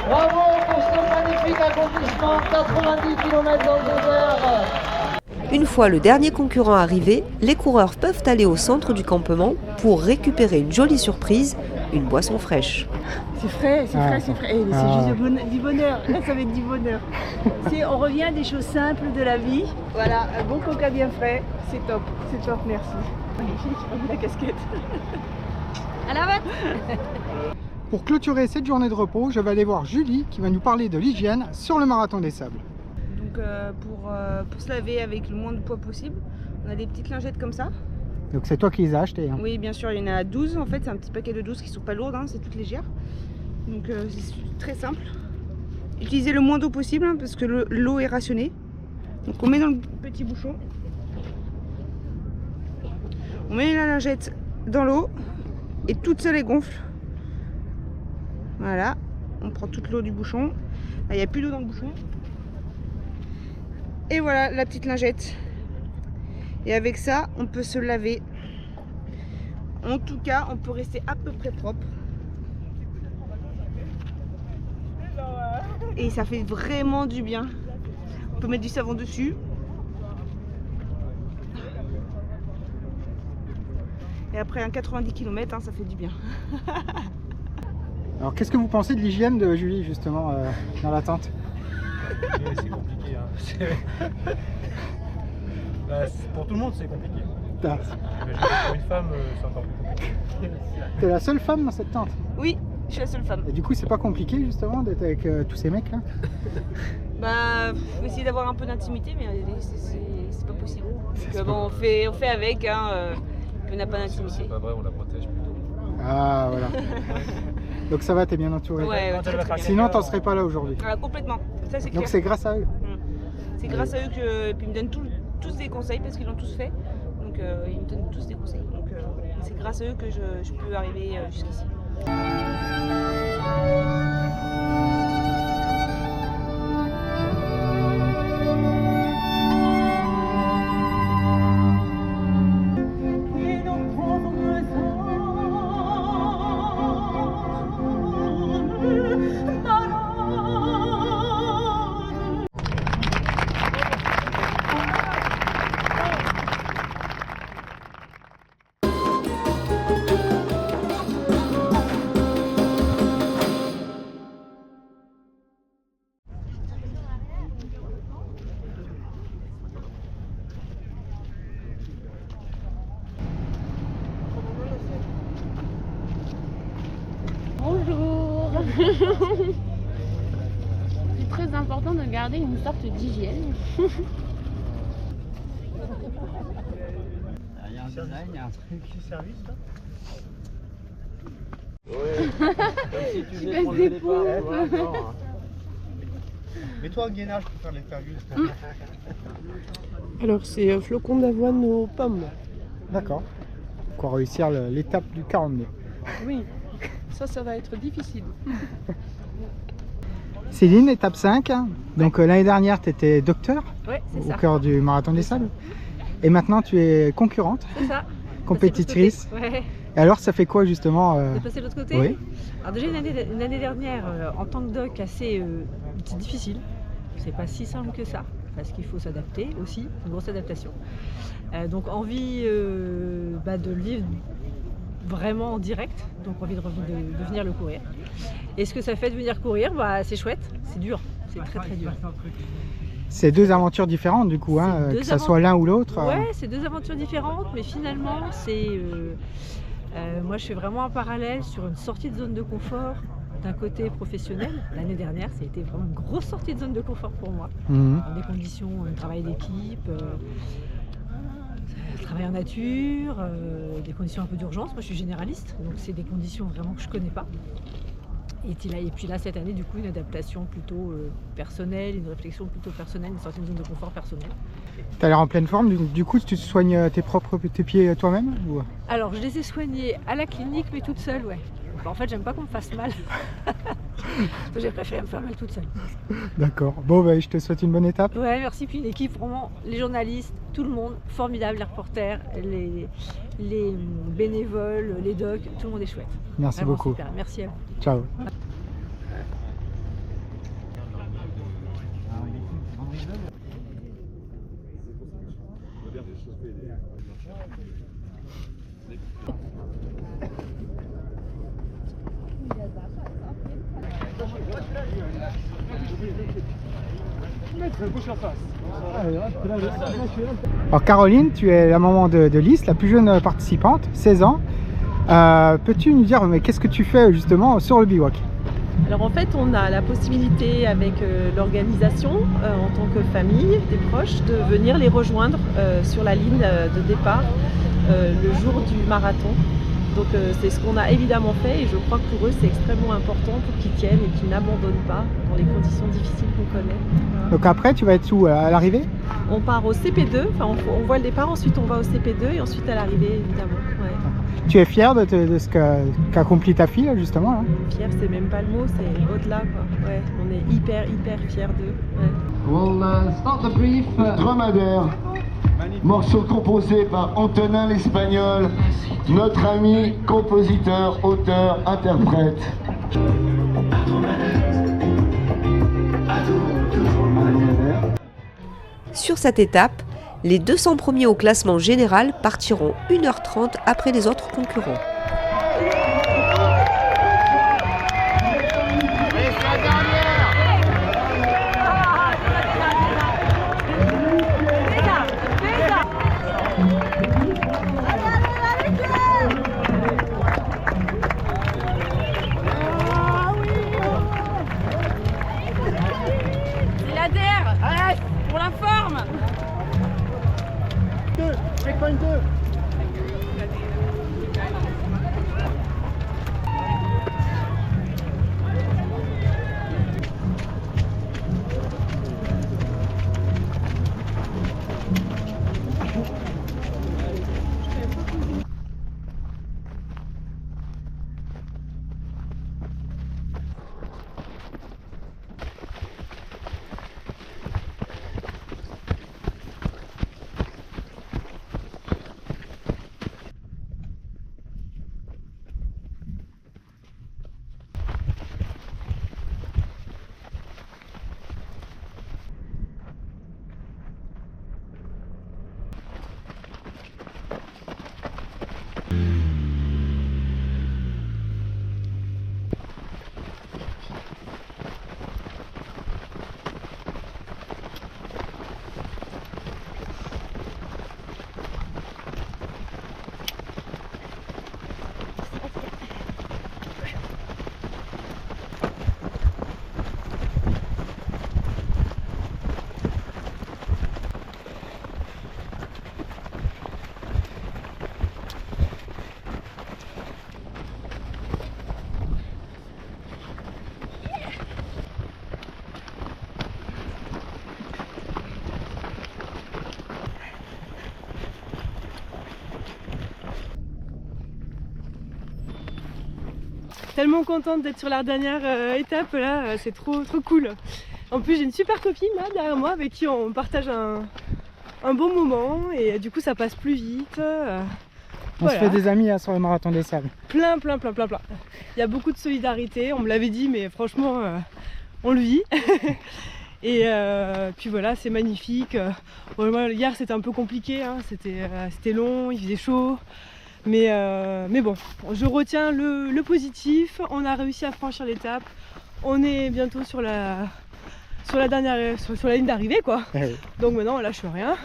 Bravo pour ce magnifique accomplissement, 90 km dans 2 heures. Une fois le dernier concurrent arrivé, les coureurs peuvent aller au centre du campement pour récupérer une jolie surprise, une boisson fraîche. C'est frais, c'est frais, c'est frais. C'est juste du bonheur. Là, ça va être du bonheur. On revient à des choses simples de la vie. Voilà, un bon coca bien frais, c'est top, merci. Magnifique, on met la casquette. À la vôtre. Pour clôturer cette journée de repos, je vais aller voir Julie qui va nous parler de l'hygiène sur le marathon des sables. Donc pour se laver avec le moins de poids possible, on a des petites lingettes comme ça. Donc c'est toi qui les as achetées, hein? Oui, bien sûr, il y en a 12 en fait, c'est un petit paquet de 12 qui sont pas lourdes, hein, c'est toutes légères. Donc c'est très simple. Utilisez le moins d'eau possible hein, parce que l'eau est rationnée. Donc on met dans le petit bouchon. On met la lingette dans l'eau et toute seule elle gonfle. Voilà, on prend toute l'eau du bouchon. Là, il n'y a plus d'eau dans le bouchon. Et voilà la petite lingette. Et avec ça, on peut se laver. En tout cas, on peut rester à peu près propre. Et ça fait vraiment du bien. On peut mettre du savon dessus. Et après un 90 km, hein, ça fait du bien. Alors qu'est-ce que vous pensez de l'hygiène de Julie justement dans la tente? C'est compliqué. Hein. Pour tout le monde c'est compliqué. Mais pour une femme c'est encore plus compliqué. T'es la seule femme dans cette tente? Oui, je suis la seule femme. Et du coup c'est pas compliqué justement d'être avec tous ces mecs là? Bah, faut essayer d'avoir un peu d'intimité mais c'est pas possible. Donc, bon, on fait avec, hein, on n'a pas d'intimité. C'est pas vrai, on la protège plutôt. Ah voilà. Donc ça va, t'es bien entouré. Ouais, très bien. Sinon t'en serais pas là aujourd'hui. Ah, complètement, ça c'est clair. Donc c'est grâce à eux. C'est grâce à eux que puis ils me donnent tous des conseils parce qu'ils l'ont tous fait. Donc ils me donnent tous des conseils. Donc c'est grâce à eux que je peux arriver jusqu'ici. Bonjour. C'est très important de garder une sorte d'hygiène. Il y a un design, il y a un truc. Service là. Ouais. Comme si tu venais prendre le départ. Mets-toi en gainage pour faire l'interview. Alors c'est flocons d'avoine aux pommes. D'accord. Pour réussir l'étape du 42. Oui, ça va être difficile. Céline, étape 5. Donc l'année dernière, tu étais docteur c'est au ça. cœur du Marathon des Sables. Et maintenant, tu es concurrente, C'est ça. compétitrice. Ouais. Et alors, ça fait quoi justement De passer de l'autre côté. Oui. Alors déjà une année dernière en tant que doc assez c'est difficile. C'est pas si simple que ça parce qu'il faut s'adapter aussi, une grosse adaptation. Donc envie de le vivre vraiment en direct, donc envie de venir le courir. Et ce que ça fait de venir courir, c'est chouette, c'est dur, c'est très très dur. C'est deux aventures différentes du coup, hein, que ça soit l'un ou l'autre. Ouais, c'est deux aventures différentes, mais finalement c'est moi je fais vraiment un parallèle sur une sortie de zone de confort d'un côté professionnel. L'année dernière, ça a été vraiment une grosse sortie de zone de confort pour moi. Dans des conditions de travail d'équipe, travail en nature, des conditions un peu d'urgence. Moi je suis généraliste, donc c'est des conditions vraiment que je connais pas. Et puis là, cette année, du coup, une adaptation plutôt personnelle, une réflexion plutôt personnelle, une sortie de zone de confort personnelle. Tu as l'air en pleine forme, du coup tu soignes tes pieds toi-même ou... Alors je les ai soignés à la clinique, mais toute seule, ouais. En fait, j'aime pas qu'on me fasse mal. J'ai préféré me faire mal toute seule. D'accord. Bon, je te souhaite une bonne étape. Ouais, merci. Puis une équipe, vraiment, les journalistes, tout le monde, formidable, les reporters, les bénévoles, les docs, tout le monde est chouette. Merci vraiment beaucoup. Super. Merci à vous. Ciao. Alors Caroline, tu es la maman de Lys, la plus jeune participante, 16 ans. Peux-tu nous dire qu'est-ce que tu fais justement sur le bivouac? Alors en fait, on a la possibilité avec l'organisation, en tant que famille, des proches, de venir les rejoindre sur la ligne de départ le jour du marathon. Donc c'est ce qu'on a évidemment fait et je crois que pour eux c'est extrêmement important pour qu'ils tiennent et qu'ils n'abandonnent pas dans les conditions difficiles qu'on connaît. Donc après tu vas être où à l'arrivée? On part au CP2, enfin on voit le départ, ensuite on va au CP2 et ensuite à l'arrivée évidemment. Ouais. Tu es fière de ce qu'accomplit ta fille justement là? Fière c'est même pas le mot, c'est au-delà quoi. Ouais, on est hyper fiers d'eux. Ouais. We'll start the brief. Dromadaire, morceau composé par Antonin l'Espagnol, notre ami, compositeur, auteur, interprète. Sur cette étape, les 200 premiers au classement général partiront 1h30 après les autres concurrents. Pour la forme. Checkpoint 2. Tellement contente d'être sur la dernière étape là, c'est trop cool. En plus j'ai une super copine là derrière moi avec qui on partage un bon moment et du coup ça passe plus vite. On se fait des amis hein, sur le Marathon des Sables. Plein. Il y a beaucoup de solidarité, on me l'avait dit mais franchement on le vit. Et puis voilà, c'est magnifique. Bon, hier c'était un peu compliqué, hein. C'était long, il faisait chaud. Mais bon, je retiens le positif. On a réussi à franchir l'étape. On est bientôt sur la ligne d'arrivée quoi. Donc maintenant on lâche rien.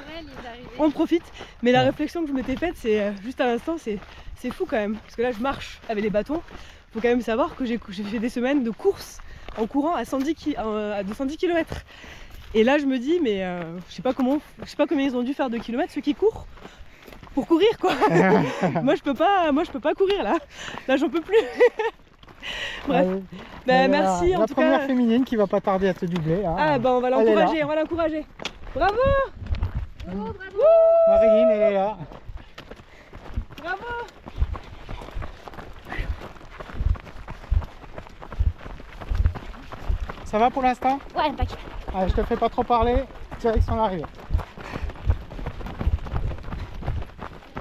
On profite. Mais la réflexion que je m'étais faite, c'est juste à l'instant, c'est fou quand même. Parce que là je marche avec les bâtons. Il faut quand même savoir que j'ai fait des semaines de course en courant à 210 km. Et là je me dis mais je sais pas combien ils ont dû faire de kilomètres ceux qui courent pour courir quoi. moi je peux pas courir là j'en peux plus. Bref, merci en tout cas. La première féminine qui va pas tarder à te doubler. Hein. Ah bah on va l'encourager, Bravo. Marilyn elle est là. Bravo. Ça va pour l'instant? Ouais, impec. Allez, je te fais pas trop parler, direction l'arrivée.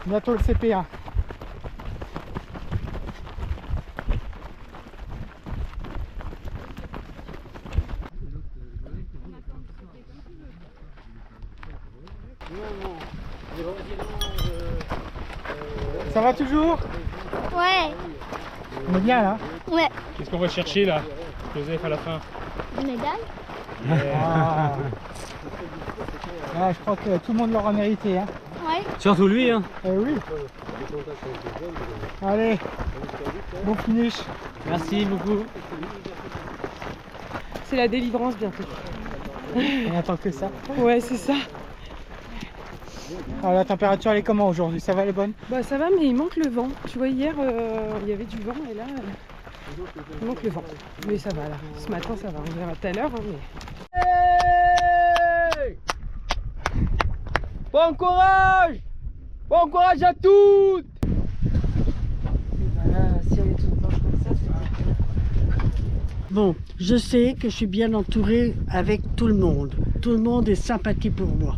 Bientôt le CP1. Ça va toujours? Ouais. On est bien là? Ouais. Qu'est-ce qu'on va chercher là, Joseph, à la fin? Une médaille? Ah. Ah, je crois que tout le monde l'aura mérité. Hein. Ouais. Surtout lui, hein. Eh oui. Allez, bon finish. Merci beaucoup. C'est la délivrance bientôt. On attend que ça. Ouais, c'est ça. Alors la température elle est comment aujourd'hui? Ça va, elle est bonne? Bah ça va, mais il manque le vent. Tu vois, hier il y avait du vent et là il manque le vent. Mais ça va là. Ce matin ça va, on verra tout à l'heure. Hein, mais... Bon courage! Bon courage à toutes! Bon, je sais que je suis bien entourée avec tout le monde. Tout le monde est sympathique pour moi.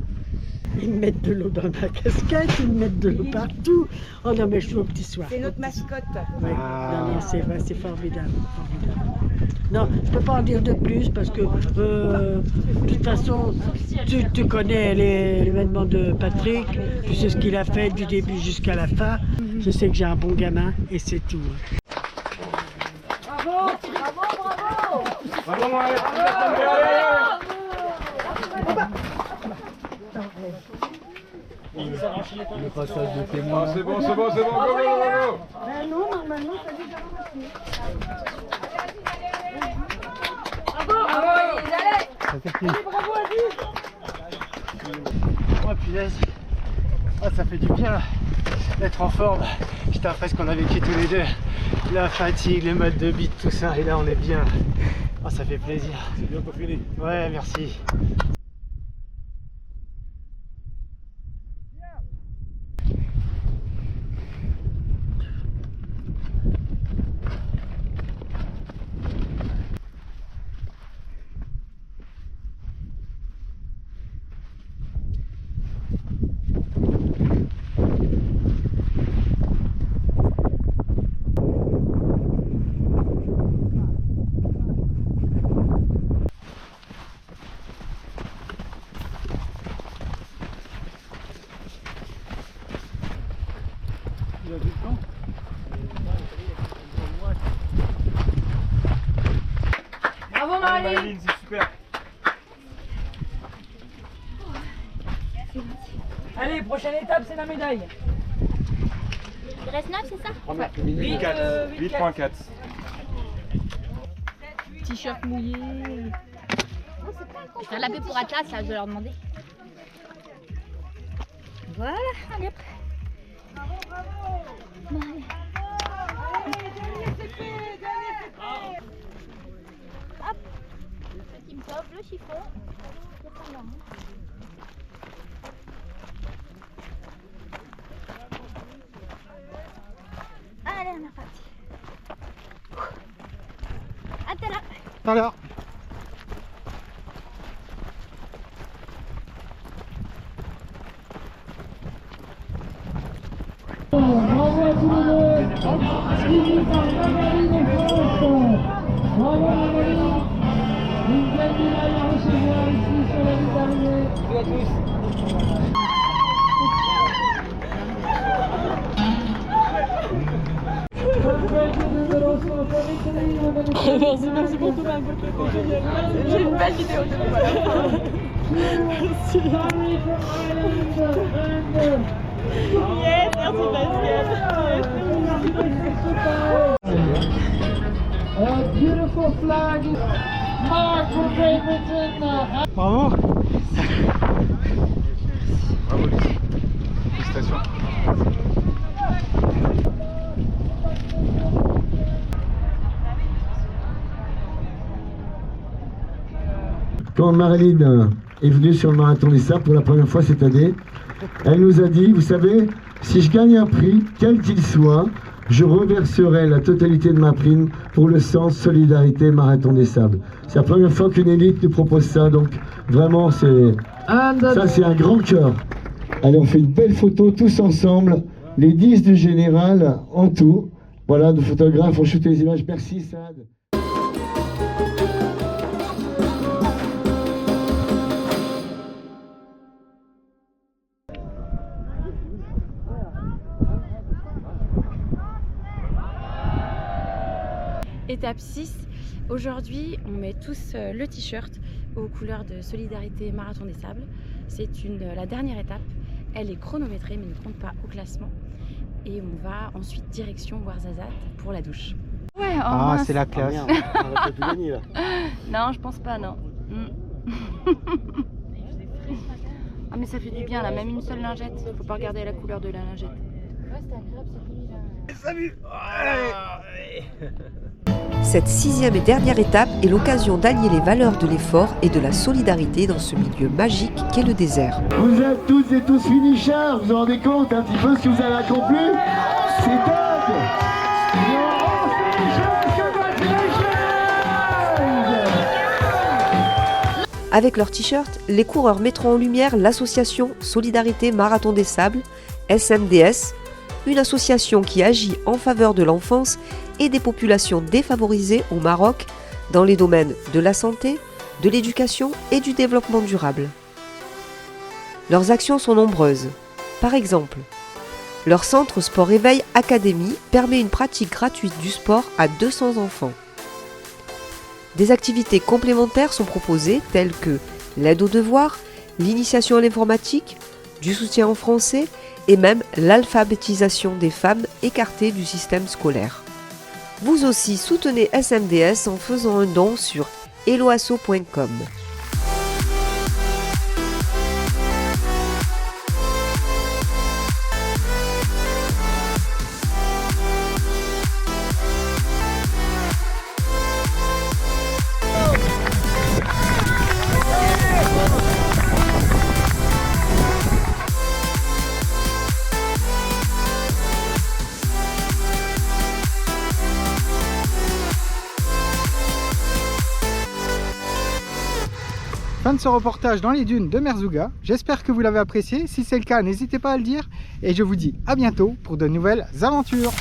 Ils me mettent de l'eau dans ma casquette, ils me mettent de l'eau partout. Oh non, mais je suis au petit soir. C'est notre mascotte. Ouais. Non, c'est vrai, c'est formidable, Non, je ne peux pas en dire de plus parce que de toute façon, tu connais l'événement de Patrick, tu sais ce qu'il a fait du début jusqu'à la fin. Je sais que j'ai un bon gamin et c'est tout. Bravo! Bravo! Le passage de témoin. C'est bon, go! Ben non, normalement, ça dit Bravo, Oh punaise. Oh, ça fait du bien d'être en forme. J'étais après ce qu'on a vécu tous les deux. La fatigue, les mal de bite, tout ça. Et là on est bien. Oh, ça fait plaisir. C'est bien pour finir. Ouais, merci. Il a vu le temps? Bravo Marilyn! C'est super. Allez, prochaine étape, c'est la médaille. Il reste 9, c'est ça? Première féminine, 8.4. T-shirt mouillé. Je vais faire la paix pour Atlas, là, je vais leur demander. Voilà, allez hop. Hop, petit me sauve le chiffon. Allez, on est parti. tout à l'heure. Bravo à tous les deux. Suivi par Magali de France. Bravo Magali. Une belle médaille à recevoir ici sur la ligne d'arrivée. Bonjour à tous. Merci pour tout. J'ai une belle vidéo. Merci. Yes, merci Pascal. A beautiful flag. Mark for Great Britain. Bravo. Bravo Lucie. Félicitations. Quand Marilyn est venue sur le Marathon des Sables pour la première fois cette année, elle nous a dit, vous savez, si je gagne un prix, quel qu'il soit, je reverserai la totalité de ma prime pour le centre Solidarité Marathon des Sables. C'est la première fois qu'une élite nous propose ça, donc vraiment ça c'est un grand cœur. Allez, on fait une belle photo tous ensemble, les 10 du général en tout. Voilà, nos photographes ont shooté les images. Merci Saad. Étape 6, aujourd'hui on met tous le t-shirt aux couleurs de Solidarité Marathon des Sables. C'est la dernière étape, elle est chronométrée mais ne compte pas au classement. Et on va ensuite direction Ouarzazate pour la douche. Ouais, c'est la classe. Ah, merde, on va tout gagner là. Non, je pense pas, non. Ah mais ça fait du bien là, même une seule lingette, faut pas regarder la couleur de la lingette. Ouais, c'était agréable cette nuit là. Salut. Cette 6e et dernière étape est l'occasion d'allier les valeurs de l'effort et de la solidarité dans ce milieu magique qu'est le désert. Vous êtes toutes et tous finishards, vous vous rendez compte un petit peu ce que vous avez accompli? C'est dingue! Avec leur t-shirt, les coureurs mettront en lumière l'association Solidarité Marathon des Sables, SMDS, une association qui agit en faveur de l'enfance et des populations défavorisées au Maroc dans les domaines de la santé, de l'éducation et du développement durable. Leurs actions sont nombreuses. Par exemple, leur centre Sport Éveil Academy permet une pratique gratuite du sport à 200 enfants. Des activités complémentaires sont proposées telles que l'aide aux devoirs, l'initiation à l'informatique, du soutien en français et même l'alphabétisation des femmes écartées du système scolaire. Vous aussi soutenez SMDS en faisant un don sur helloasso.com. Fin de ce reportage dans les dunes de Merzouga. J'espère que vous l'avez apprécié. Si c'est le cas, n'hésitez pas à le dire. Et je vous dis à bientôt pour de nouvelles aventures.